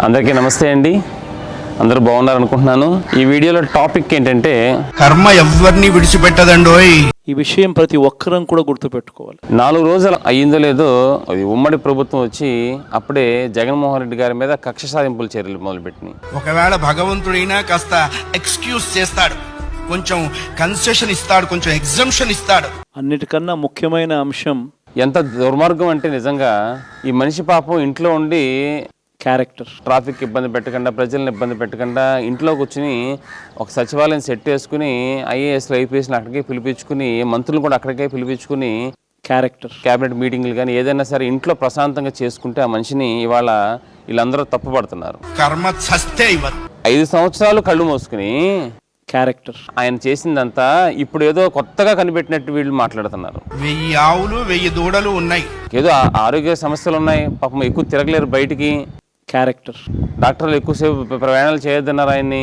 అందరికీ నమస్తే అండి. అందరూ బాగున్నారు అనుకుంటున్నాను. ఈ వీడియోలో టాపిక్ ఏంటంటే కర్మ ఎవరిని విడిచిపెట్టదండోయ్. ఈ విషయం ప్రతి ఒక్కరం కూడా గుర్తుపెట్టుకోవాలి. 4 రోజులు అయ్యిందో లేదో అది ఉమ్మడి ప్రభుత్వం వచ్చి అప్పుడే జగన్మోహన్ రెడ్డి గారి మీద కక్ష సాధింపుల చర్యలు మొదలుపెట్టినాయి. ఒకవేళ భగవంతుడైనా కాస్త ఎక్స్క్యూజ్ చేస్తాడు, కొంచెం కన్సెషన్ ఇస్తాడు, కొంచెం ఎగ్జంప్షన్ ఇస్తాడు. అన్నిటికన్నా ముఖ్యమైన అంశం ఎంత దుర్మార్గం అంటే నిజంగా ఈ మనిషి పాపం ఇంట్లో ఉండి క్యారెక్టర్. ట్రాఫిక్ ఇబ్బంది పెట్టకుండా, ప్రజలను ఇబ్బంది పెట్టకుండా ఇంట్లో కూర్చుని ఒక సచివాలయం సెట్ చేసుకుని ఐఏఎస్లు ఐపీఎస్లు అక్కడికే పిలిపించుకుని, మంత్రులు కూడా అక్కడికే పిలిపించుకుని క్యారెక్టర్ క్యాబినెట్ మీటింగ్లు కానీ ఏదైనా సరే ఇంట్లో ప్రశాంతంగా చేసుకుంటే ఆ మనిషిని ఇవాళ వీళ్ళందరూ తప్పుపడుతున్నారు. కర్మ చస్తే 5 సంవత్సరాలు కళ్ళు మూసుకుని క్యారెక్టర్ ఆయన చేసిందంతా ఇప్పుడు ఏదో కొత్తగా కనిపెట్టినట్టు వీళ్ళు మాట్లాడుతున్నారు. 1000 ఆవులు 1000 దూడలు ఉన్నాయి. ఏదో ఆరోగ్య సమస్యలు ఉన్నాయి, పాపం ఎక్కువ తిరగలేరు బయటికి, క్యారెక్టర్ డాక్టర్లు ఎక్కువసేపు ప్రయాణాలు చేయొద్దన్నారు ఆయన్ని,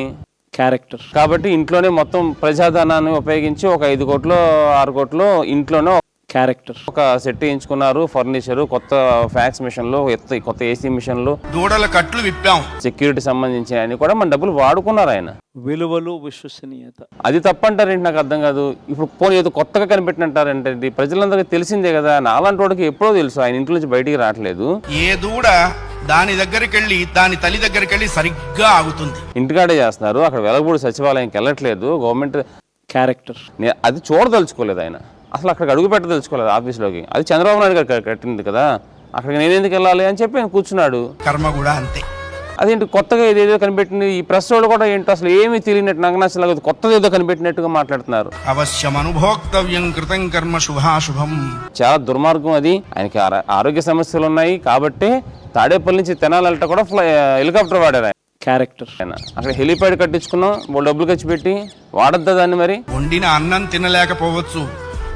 క్యారెక్టర్ కాబట్టి ఇంట్లోనే మొత్తం ప్రజాధనాన్ని ఉపయోగించి ఒక 5 కోట్లు 6 కోట్లు ఇంట్లోనే క్యారెక్టర్ ఒక సెట్ వేయించుకున్నారు. ఫర్నిచరు, కొత్త ఫ్యాక్స్ మిషన్లు, కొత్త ఏసీ మిషన్లు, దూడల కట్లు విప్పాం. సెక్యూరిటీ సంబంధించి ఆయన కూడా మన డబ్బులు వాడుకున్నారు ఆయన. విలువలు, విశ్వసనీయత. అది తప్పంటారేంటి నాకు అర్థం కాదు. ఇప్పుడు పోనీ ఏదో కొత్తగా కనిపెట్టినట్టారంటే ప్రజలందరికీ తెలిసిందే కదా. నాలాంటి వాడికి ఎప్పుడో తెలుసు, ఆయన ఇంట్లో నుంచి బయటికి రావట్లేదు. ఏ దూడ దాని దగ్గరికి వెళ్ళి దాని తల్లి దగ్గరికి వెళ్ళి సరిగ్గా ఆగుతుంది. ఇంటికాడే చేస్తున్నారు, అక్కడ వెలగబూడి సచివాలయంకి వెళ్ళట్లేదు గవర్నమెంట్. క్యారెక్టర్ అది చూడదలుచుకోలేదు ఆయన, అసలు అక్కడికి అడుగు పెట్టదలుచుకోలేదు ఆఫీస్లోకి. అది చంద్రబాబు నాయుడు గారు కట్టింది కదా, అక్కడికి నేను ఎందుకు వెళ్ళాలి అని చెప్పి ఆయన కూర్చున్నాడు. కర్మ కూడా అంతే. అదేంటి కొత్తగా ఏదేదో కనిపెట్టింది. ఈ ప్రెస్ వాళ్ళు కూడా ఏంటో అసలు ఏమీ తెలియనట్టు, నాకు నచ్చలేదు, కొత్తది ఏదో కనిపెట్టినట్టుగా మాట్లాడుతున్నారు. అవశ్యం అనుభోక్తవ్యం కృతం కర్మ శుభాశుభం. చాలా దుర్మార్గం అది. ఆయనకి ఆరోగ్య సమస్యలు ఉన్నాయి కాబట్టి తాడేపల్లి నుంచి తెనాలంట కూడా హెలికాప్టర్ వాడారు ఆయన. క్యారెక్టర్ అక్కడ హెలిప్యాడ్ కట్టించుకున్నాం, వాళ్ళు డబ్బులు ఖర్చు పెట్టి. వాడద్దా దాన్ని మరి? వండిన అన్నం తినలేకపోవచ్చు,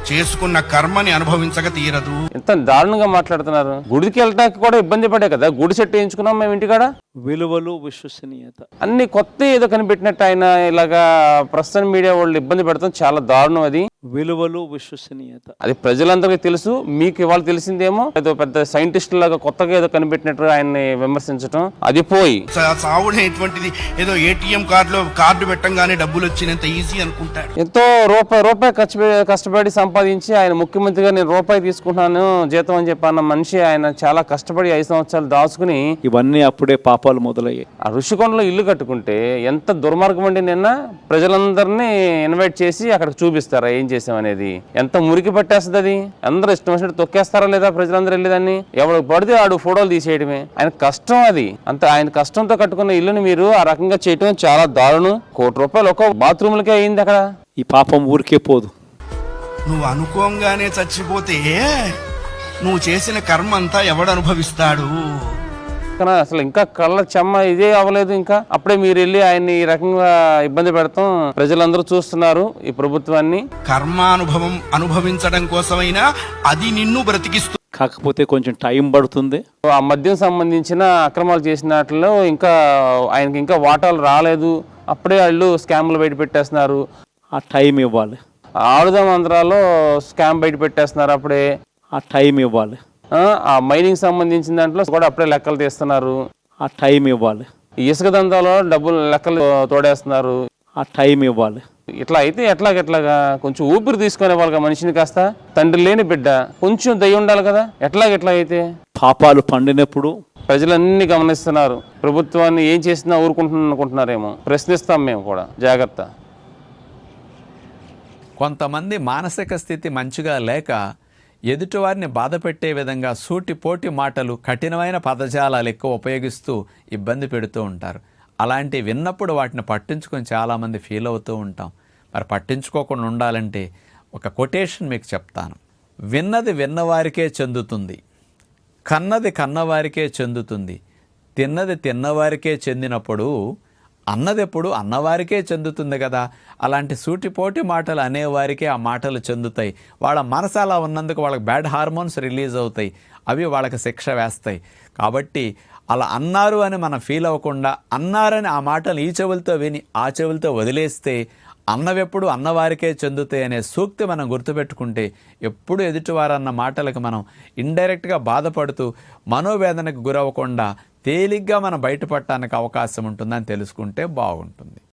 చేసుకున్న కర్మని అనుభవించక తీరదు. ఎంత దారుణంగా మాట్లాడుతున్నారు. గుడికి వెళ్ళటానికి కూడా ఇబ్బంది పడే కదా, గుడి సెట్ వేయించుకున్నాం మేము ఇంటికాడ. విలువలు, విశ్వసనీయత అన్ని కొత్త ఏదో కనిపెట్టినట్టు ఆయన ఇలాగా ప్రస్తుతం మీడియా వాళ్ళు ఇబ్బంది పెడతాం, చాలా దారుణం అది. విలువలు, విశ్వసనీయత అది ప్రజలందరికీ తెలుసు, మీకు ఇవాళ తెలిసిందేమో ఏదో పెద్ద సైంటిస్ట్ లాగా కొత్తగా ఏదో కనిపెట్టినట్టు ఆయన్ని విమర్శించడం. అది పోయి సావుడేటువంటిది ఏదో ఏటీఎం కార్డు పెట్టంగానే డబ్బులు వచ్చినంత ఈజీ అనుకుంటాడు. ఎంతో రూపాయి కష్టపడి సంపాదించి ఆయన ముఖ్యమంత్రిగా నేను రూపాయి తీసుకుంటున్నాను జీతం అని చెప్పి అన్న మనిషి ఆయన చాలా కష్టపడి 5 సంవత్సరాలు దాచుకుని ఇవన్నీ అప్పుడే పాపాలు మొదలయ్యాయి. ఆ ఋషికొండలో ఇల్లు కట్టుకుంటే ఎంత దుర్మార్గం అండి. నిన్న ప్రజలందరినీ ఇన్వైట్ చేసి అక్కడ చూపిస్తారా ఏం చేసామనేది. ఎంత మురికి పట్టేస్తుంది అది. అందరూ ఇష్టం వచ్చినట్టు తొక్కేస్తారా లేదా ప్రజలందరూ వెళ్ళేదాన్ని? ఎవడు పడితే ఆడు ఫోటోలు తీసేయడమే. ఆయన కష్టం అది. అంత ఆయన కష్టంతో కట్టుకున్న ఇల్లుని మీరు ఆ రకంగా చేయటం చాలా దారుణం. ₹1 కోటి ఒక బాత్రూమ్లకే అయింది అక్కడ. ఈ పాపం ఊరికే పోదు. నువ్వు అనుకోంగానే చచ్చిపోతే నువ్వు చేసిన కర్మ అంతా ఎవడు అనుభవిస్తాడు? అసలు ఇంకా కళ్ళ చెమ్మ ఇదే అవ్వలేదు. ఇంకా అప్పుడే మీరు వెళ్ళి ఆయన్ని ఈ రకంగా ఇబ్బంది పెడతాం. ప్రజలందరూ చూస్తున్నారు ఈ ప్రభుత్వాన్ని. కర్మానుభవం అనుభవించడం కోసమైనా అది నిన్ను బ్రతికిస్తూ, కాకపోతే కొంచెం టైం పడుతుంది. ఆ మద్యం సంబంధించిన అక్రమాలు చేసిన వాటిలో ఇంకా ఆయనకి ఇంకా వాటాలు రాలేదు. అప్పుడే వాళ్ళు స్కామ్లు బయట పెట్టేస్తున్నారు. ఆ టైం ఇవ్వాలి. ఆడుదాం ఆంధ్రాలో స్కామ్ బయట పెట్టేస్తున్నారు అప్పుడే. ఆ టైం ఇవ్వాలి. ఆ మైనింగ్ సంబంధించిన దాంట్లో కూడా అప్పుడే లెక్కలు తీస్తున్నారు. ఆ టైం ఇవ్వాలి. ఇసుక దందాలో డబ్బులు లెక్కలు తోడేస్తున్నారు. ఆ టైం ఇవ్వాలి. ఇట్లా అయితే ఎట్లాగా కొంచెం ఊపిరి తీసుకునే వాళ్ళగా మనిషిని. కాస్త తండ్రి లేని బిడ్డ, కొంచెం దయ ఉండాలి కదా. ఎట్లా అయితే పాపాలు పండినప్పుడు ప్రజలన్నీ గమనిస్తున్నారు. ప్రభుత్వాన్ని ఏం చేసినా ఊరుకుంటున్నా అనుకుంటున్నారేమో. ప్రశ్నిస్తాం మేము కూడా, జాగ్రత్త. కొంతమంది మానసిక స్థితి మంచిగా లేక ఎదుటివారిని బాధపెట్టే విధంగా సూటిపోటి మాటలు, కఠినమైన పదజాలాలు ఎక్కువ ఉపయోగిస్తూ ఇబ్బంది పెడుతూ ఉంటారు. అలాంటి విన్నప్పుడు వాటిని పట్టించుకొని చాలామంది ఫీల్ అవుతూ ఉంటాం. మరి పట్టించుకోకుండా ఉండాలంటే ఒక కొటేషన్ మీకు చెప్తాను. విన్నది విన్నవారికే చెందుతుంది, కన్నది కన్నవారికే చెందుతుంది, తిన్నది తిన్నవారికే చెందినప్పుడు అన్నది ఎప్పుడు అన్నవారికే చెందుతుంది కదా. అలాంటి సూటిపోటి మాటలు అనేవారికే ఆ మాటలు చెందుతాయి. వాళ్ళ మనసు అలా ఉన్నందుకు వాళ్ళకి బ్యాడ్ హార్మోన్స్ రిలీజ్ అవుతాయి. అవి వాళ్ళకి శిక్ష వేస్తాయి. కాబట్టి అలా అన్నారు అని మనం ఫీల్ అవ్వకుండా, అన్నారని ఆ మాటలు ఈ చెవులతో విని ఆ చెవులతో వదిలేస్తే అన్నవెప్పుడు అన్నవారికే చెందుతాయి అనే సూక్తి మనం గుర్తుపెట్టుకుంటే ఎప్పుడు ఎదుటివారన్న మాటలకు మనం ఇండైరెక్ట్గా బాధపడుతూ మనోవేదనకు గురవ్వకుండా తేలిగ్గా మనం బయటపడటానికి అవకాశం ఉంటుందని తెలుసుకుంటే బాగుంటుంది.